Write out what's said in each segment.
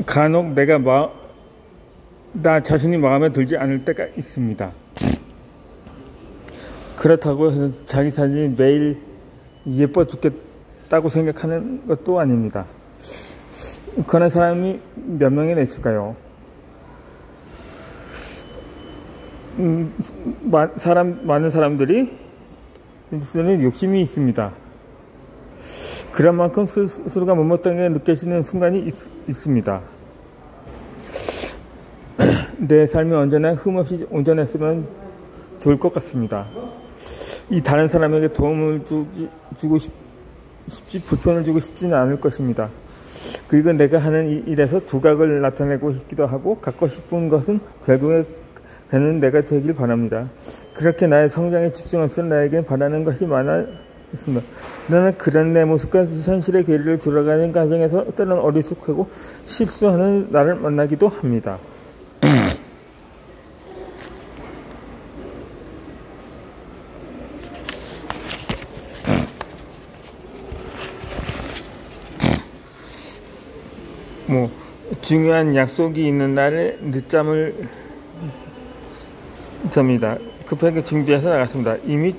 간혹 나 자신이 마음에 들지 않을 때가 있습니다. 그렇다고 해서 자기 사진이 매일 예뻐 죽겠다고 생각하는 것도 아닙니다. 그런 사람이 몇 명이나 있을까요? 많은 사람들이 스스로는 욕심이 있습니다. 그런 만큼 스스로가 못마땅하게 느껴지는 순간이 있습니다. 내 삶이 언제나 흠없이 온전했으면 좋을 것 같습니다. 이 다른 사람에게 도움을 주고 싶지 불편을 주고 싶지는 않을 것입니다. 그리고 내가 하는 일에서 두각을 나타내고 싶기도 하고 갖고 싶은 것은 결국에 되는 내가 되길 바랍니다. 그렇게 나의 성장에 집중할수록 나에겐 바라는 것이 많아 있습니다. 나는 그런 내 모습과 현실의 괴리를 돌아가는 과정에서 때로는 어리숙하고 실수하는 나를 만나기도 합니다. 중요한 약속이 있는 날에 늦잠을 잡니다. 급하게 준비해서 나갔습니다. 이미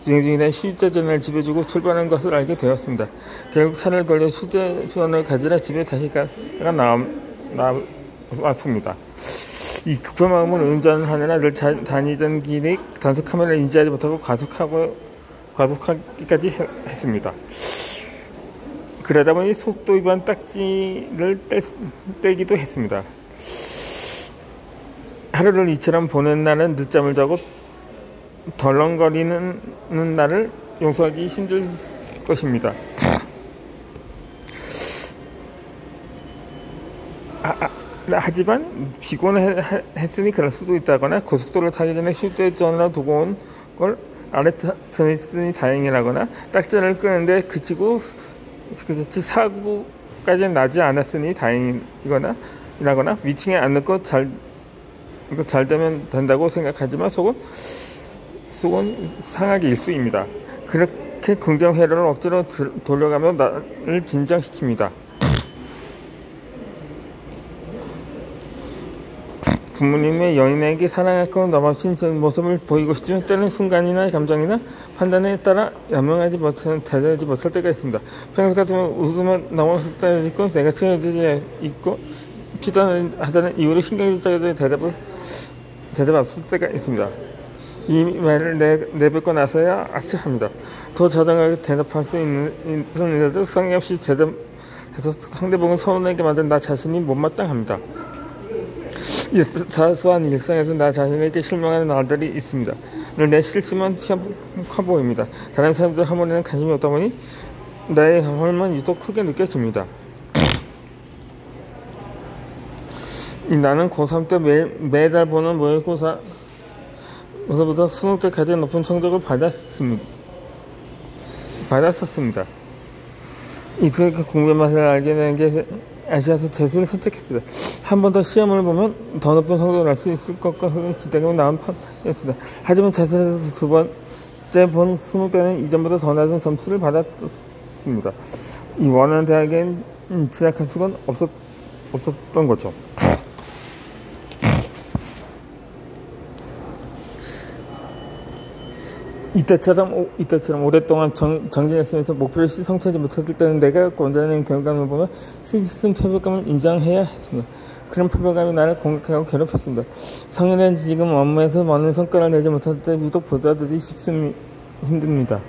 주행 중이던 휴대전화를 집에 두고 출발한 것을 알게 되었습니다. 결국 차를 돌려 휴대전화를 가지러 집에 다시 나왔습니다. 이 급한 마음으로 운전하느라 늘 다니던 길에 단속 카메라를 인지하지 못하고 과속하기까지 했습니다. 그러다 보니 속도 위반 딱지를 떼기도 했습니다. 하루를 이처럼 보낸 날은 늦잠을 자고 덜렁거리는 날을 용서하기 힘들 것입니다. 하지만 피곤했으니 그럴 수도 있다거나 고속도로를 타기 전에 휴대전화를 두고 온 걸 알았으니 다행이라거나 딱지를 끄는데 그치고 사고까지는 나지 않았으니 다행이거나 미팅에 안 늦고 잘 되면 된다고 생각하지만 속은 상하게 일수입니다. 그렇게 긍정 회로를 억지로 돌려가며 나를 진정시킵니다. 부모님의 연인에게 사랑하고 넘어진 모습을 보이고 싶지만 때는 순간이나 감정이나 판단에 따라 대단하지 못할 때가 있습니다. 평소 같으면 웃으면 넘어설 때도 있고 내가 쓰러지지 있고 피곤하다는 이유로 신경질적인 대답 없을 때가 있습니다. 이 말을 내뱉고 나서야 악착합니다. 더 자당하게 대답할 수 있는데도 성의 없이 대답해서 상대방을 서운하게 만든 나 자신이 못마땅합니다. 사소한 일상에서 나 자신에게 실망하는 날들이 있습니다. 내 실수만 커 보입니다. 다른 사람들 하모니는 관심이 없다 보니 나의 허물만 유독 크게 느껴집니다. 나는 고3 때 매달 보는 모의고사보다 수능 때 가장 높은 성적을 받았었습니다. 이후에 공부의 맛을 알게 된 게 아시아서 재수를 선택했습니다. 한 번 더 시험을 보면 더 높은 성적을 알 수 있을 것과 기대감이 나온 판이었습니다. 하지만 재수해서 두 번째 본 수능 때는 이전보다 더 낮은 점수를 받았습니다. 이 원하는 대학에 진학할 수가 없었던 거죠. 이때처럼 오랫동안 정진했으면서 목표를 성취하지 못했을 때는 내가 원하는 결과를 보면 스스로 패배감을 인정해야 했습니다. 그런 패배감이 나를 공격하고 괴롭혔습니다. 성인은 지금 업무에서 많은 성과를 내지 못할 때 유독 보다들이 힘듭니다.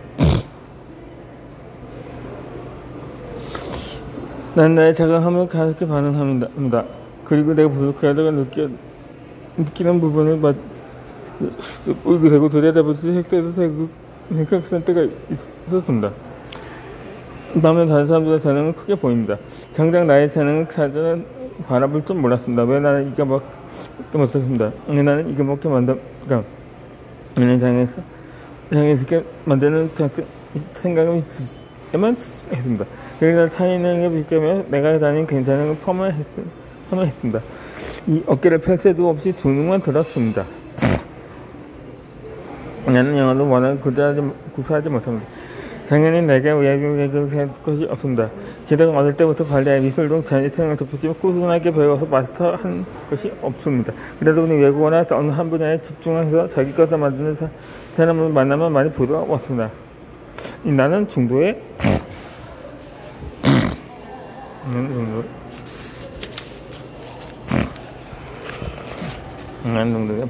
난 나의 작은 가볍게 반응합니다. 그리고 내가 부족하다고 느끼는 부분을 울게 되고 들여다볼 수 생각할 때가 있었습니다. 반면 다른 사람들의 재능은 크게 보입니다. 정작 나의 재능을 가장 바라볼 줄 몰랐습니다. 왜 나는 이거밖에 못했습니다. 왜 나는 이거밖에 장애스럽게 만드는 생각을 했습니다. 그래서 타인에게 비교하며 내가 다닌 괜찮은 걸 폄하했습니다. 이 어깨를 펼 새도 없이 주눅만 들었습니다. 나는 영어도 워낙 구사하지 못합니다. 당연히 내게 외국할 것이 없습니다. 게다가 어릴 때부터 발레, 미술 등 자유생활을 접했지만 꾸준하게 배워서 마스터한 것이 없습니다. 그래도 우리 외국어나 어느 한 분야에 집중해서 자기 것을 만드는 사람을 만나면 많이 부러웠습니다. 나는 중도에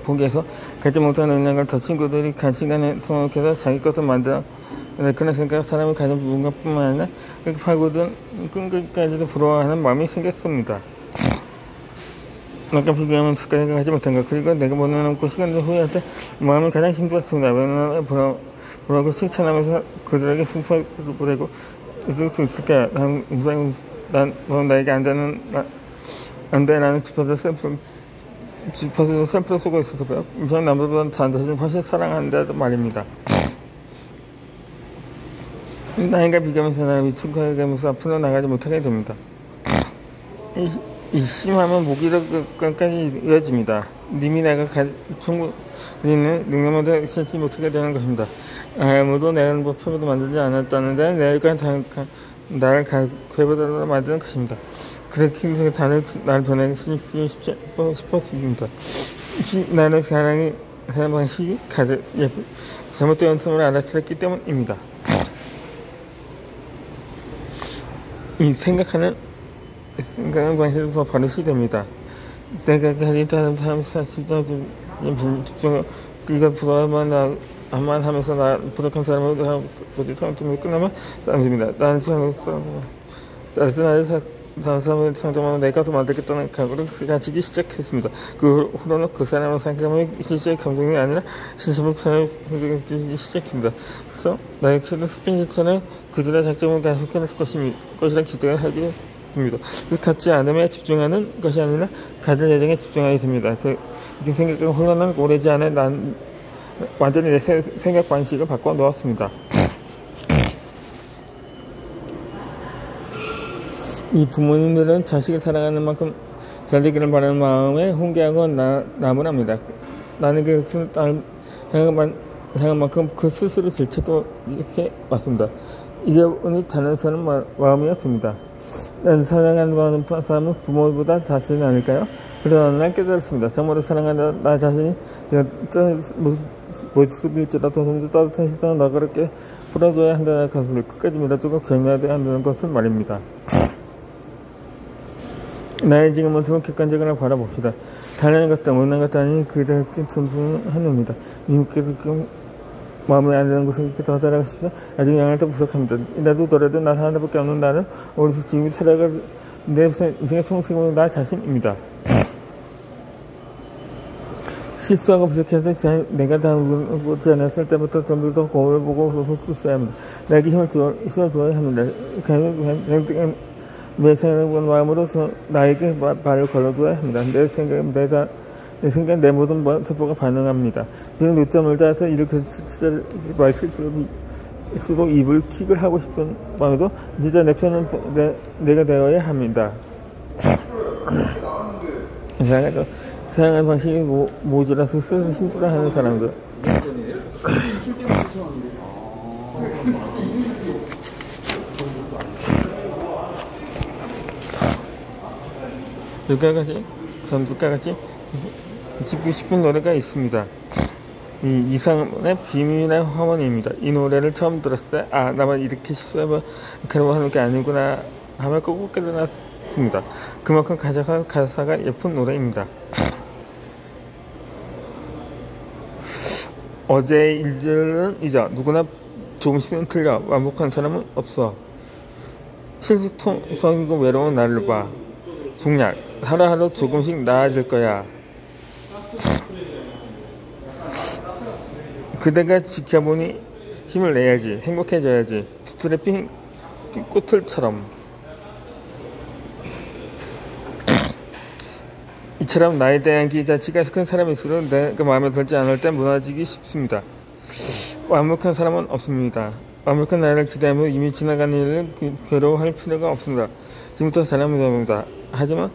포기해서 갖지 못하는 능력을 더 친구들이 간 시간에 통역해서 자기 것을 만들어 그런 생각 사람이 가진 부분뿐만 아니라 그렇게 파고든 끈기까지도 부러워하는 마음이 생겼습니다. 아까 비교하면 끝까지 가지 못한 것 그리고 내가 못 넘고 시간을 후회할 때 마음이 가장 힘들었습니다. 왜냐하면 부러워하고 실천하면서 그들에게 승부를 보내고 있을 수 있을까? 난 나에게 안 돼라는 주파수 샘플을 쏘고 있어서요. 우선 남들보다 나 자신을 훨씬 사랑한다 말입니다. 나이가 비교하면서 나를 위축하면서 앞으로 나가지 못하게 됩니다. 심하면 목이로 끝까지 이어집니다. 님이 내가 충분히 있는 능력만도 실지 못하게 되는 것입니다. 아무도 내가 목표도 만들지 않았다는데 내가 나를 괴버리려 만드는 것입니다. 그렇게 나를 변하기 싶었습니다. 나를 사랑의 방식이 가득 잘못되었음을 알아차렸기 때문입니다. 이 생각하는 방식으로 버릇이 됩니다. 내가 가진 다른 사람 집중을 이걸 부러워만 하면서 나 부족한 사람을 보지 성점을 끝나면 안 됩니다. 다른 사람을 상점하면 내가 더 만들겠다는 각오를 가지기 시작했습니다. 그 후로는 그 사람을 상점하면 실제의 감정이 아니라 신심을 생각하기 시작합니다. 그래서 나의 최대 스피니처는 그들의 작정을 계속할 것이라 기대를 하게 됩니다. 갖지 않음에 집중하는 것이 아니라 가질 예정에 집중하게 됩니다. 이렇게 생각은 혼란한 오래지 않아 난 완전히 내 생각 방식을 바꿔 놓았습니다. 이 부모님들은 자식을 사랑하는 만큼 잘 되기를 바라는 마음에 훈계하고 남을 합니다. 나는 그것을 향한 만큼 그 스스로 질책도 이렇게 왔습니다. 이게 오늘 다른 사람 마음이었습니다. 난 사랑하는 사람은 부모보다 자신이 아닐까요? 그러나 어느 날 깨달았습니다. 정말로 사랑하는 나 자신이 모습일지라도 좀 더 따뜻한 시선을 나그럽게 풀어줘야 한다는 것을 끝까지 믿어주고 격려해야 한다는 것을 말입니다. 나의 지금 모습을 객관적으로 바라봅시다. 다른 것도 못난 것도 아닌 그들께 존중합니다. 미국께서 마음에 안 드는 것을 더 살아가십시오. 아직 양할 때 부족합니다. 나도 더라도 나 하나밖에 없는 나를 어디서 지금 살아갈 내 인생의 총책임은 나 자신입니다. 실수하고 부족해서 내가 다루지 않았을 때부터 전부 더 거울을 보고 있어야 합니다. 나에게 힘을 주어야 합니다. 내 생각을 마음으로 나에게 말을 걸어줘야 합니다. 내 생각, 내 모든 세포가 반응합니다. 그런 늦잠을 자서 이렇게 말실수로 입을 킥을 하고 싶은 마음에도 진짜 내 편은 내가 되어야 합니다. 사랑하는 방식이 모자라서 스스로 힘들어하는 사람들. 전두과 같이 짓고 싶은 노래가 있습니다. 이상의 비밀의 화원입니다. 이 노래를 처음 들었을 때 나만 이렇게 실수하면 괴로워하는 게 아니구나 하며 꼭 깨달았습니다. 그만큼 가사가 예쁜 노래입니다. 어제의 일들은 잊어. 누구나 조금씩은 틀려. 완벽한 사람은 없어. 실수통성이고 외로운 나를 봐. 중략. 하루하루 조금씩 나아질 거야. 그대가 지켜보니 힘을 내야지. 행복해져야지. 스트랩핑 꽃들처럼. 이처럼 나에 대한 기자치가 큰 사람일수록 내가 마음에 들지 않을 때 무너지기 쉽습니다. 완벽한 사람은 없습니다. 완벽한 나를 기대하며 이미 지나간 일을 괴로워할 필요가 없습니다. 지금부터 사람이 됩니다. 하지만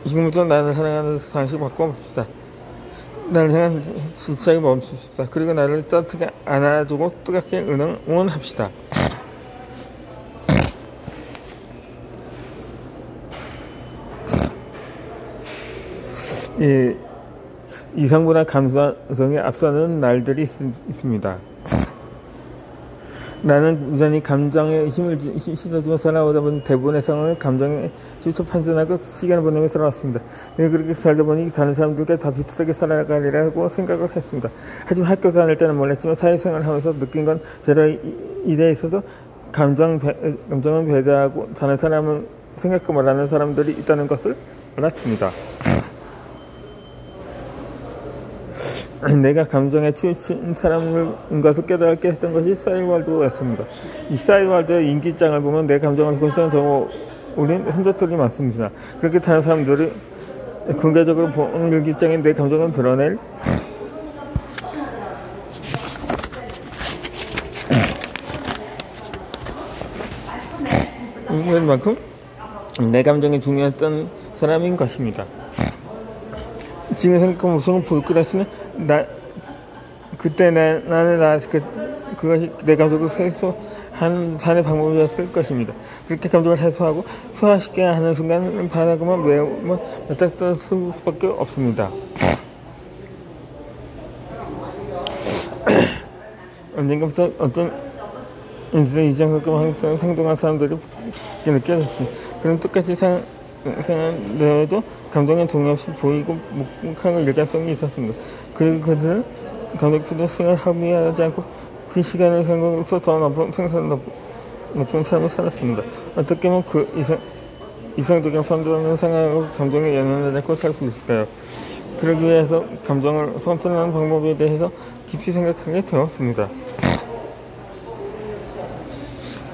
지금부터 나를 사랑하는 방식을 바꿔봅시다. 나를 향한 집착이 멈추십사. 그리고 나를 따뜻하게 안아주고 뜨겁게 응원합시다. 예, 이성보다 감수성에 앞서는 날들이 있습니다. 나는 여전히 감정에 힘을 실어주며 살아오다 보니 대부분의 상황을 감정에 실초 판단하고 시간을 보내며 살아왔습니다. 내가 그렇게 살다 보니 다른 사람들과 다 비슷하게 살아가리라고 생각을 했습니다. 하지만 학교 다닐 때는 몰랐지만 사회생활을 하면서 느낀 건 제가 일에 있어서 감정은 배제하고 다른 사람을 생각하고 말하는 사람들이 있다는 것을 알았습니다. 내가 감정에 치우친 사람인 것을 깨달게 했던 것이 싸이월드였습니다. 이 싸이월드의 인기장을 보면 내 감정을 본성 더 우린 흔적들이 많습니다. 그렇게 다른 사람들이 공개적으로 보는 일기장에 내 감정을 드러낼 만큼 내 감정이 중요했던 사람인 것입니다. 지금 생각하면 무슨 불길했으면 그때 나는 그것이 내 감정을 해소하는 방법이었을 것입니다. 그렇게 감정을 해소하고 소화시켜야 하는 순간을 바라고만 매우 맞닥뜨릴 수밖에 없습니다. 언젠가부터 어떤 인생의 이장만큼 행동한 사람들이 느껴졌습니다. 그럼 똑같이 생각되어도 감정에 동의 없이 보이고 묵묵한 일관성이 있었습니다. 그리고 그들은 감정표도 생활 합의하지 않고 그 시간을 생각해서 더 높은 삶을 살았습니다. 어떻게 보면 그 이성적인 판단을 생각하고 감정에 연연하지 않고 살 수 있을까요? 그러기 위해서 감정을 선택하는 방법에 대해서 깊이 생각하게 되었습니다.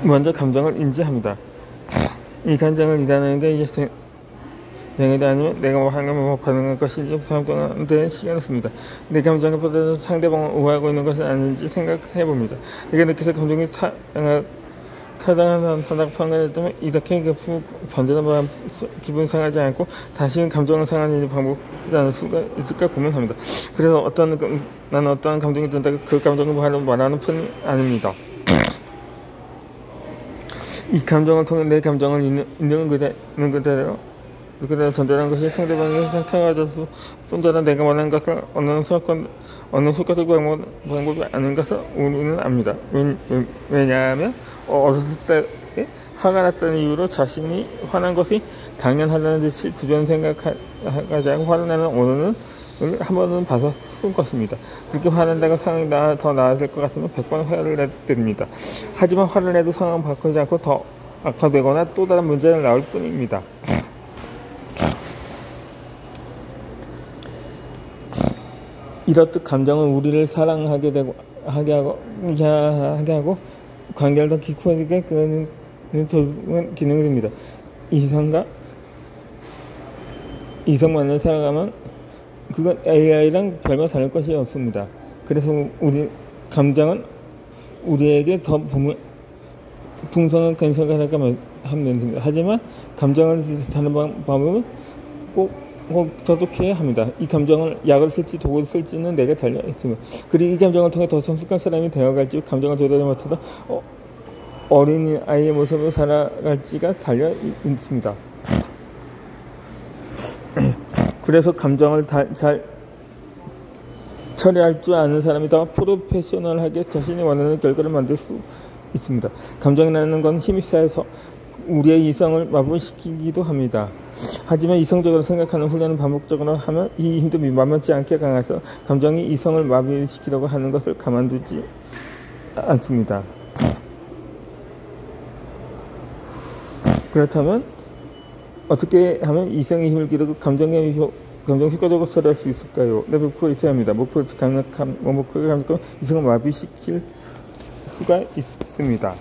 먼저 감정을 인지합니다. 이 감정을 이해하는 게 이제 영역이 아니면 내가 반응할 것인지 상정되는 시간을 씁니다. 내 감정에 보다 상대방을 오해하고 있는 것은 아닌지 생각해 봅니다. 내가 느껴서 감정이 타당한 판단을 때문에 이렇게 번전한 기분 상하지 않고 다시는 감정을 상하는 방법이 않을 수가 있을까 고민합니다. 그래서 나는 어떤 감정이 든다고 그 감정을 말하는 편이 아닙니다. 이 감정을 통해 내 감정을 있는 그대로 전달하는 것이 상대방의 상태가 가져서 좀 전에 내가 말한 것을 어느 효과적 방법이 아닌 것을 우리는 압니다. 왜냐하면 어렸을 때 화가 났다는 이유로 자신이 화난 것이 당연하다는 듯이 주변 생각하지 않고 화를 내는 언어는 한 번은 봐서 쓴 것입니다. 그렇게 화낸다가 상황이 더 나아질 것 같으면 100번 화를 내드립니다. 하지만 화를 내도 상황을 바꾸지 않고 더 악화되거나 또 다른 문제를 나올 뿐입니다. 이렇듯 감정은 우리를 사랑하게 하고 관계를 더 깊어지게 끄는 기능을 줍니다. 이성만을 사랑하면 그건 AI랑 별반 다를 것이 없습니다. 그래서 감정은 우리에게 더 풍성한 근성을 하면 됩니다. 하지만 감정을 다른 방법은 꼭 더독해야 합니다. 이 감정을 약을 쓸지 독을 쓸지는 내게 달려 있습니다. 그리고 이 감정을 통해 더 성숙한 사람이 되어갈지 감정을 조절하지 못하다 어린 아이의 모습으로 살아갈지가 달려 있습니다. 그래서 감정을 잘 처리할 줄 아는 사람이 더 프로페셔널하게 자신이 원하는 결과를 만들 수 있습니다. 감정이라는 건 힘이 쌓여서 우리의 이성을 마비시키기도 합니다. 하지만 이성적으로 생각하는 훈련을 반복적으로 하면 이 힘도 만만치 않게 강해서 감정이 이성을 마비시키려고 하는 것을 가만두지 않습니다. 그렇다면 어떻게 하면 이성의 힘을 기르고 감정 효과적으로 처리할 수 있을까요? 내 목표가 있어야 합니다. 목표가 강력하면 이성을 마비시킬 수가 있습니다.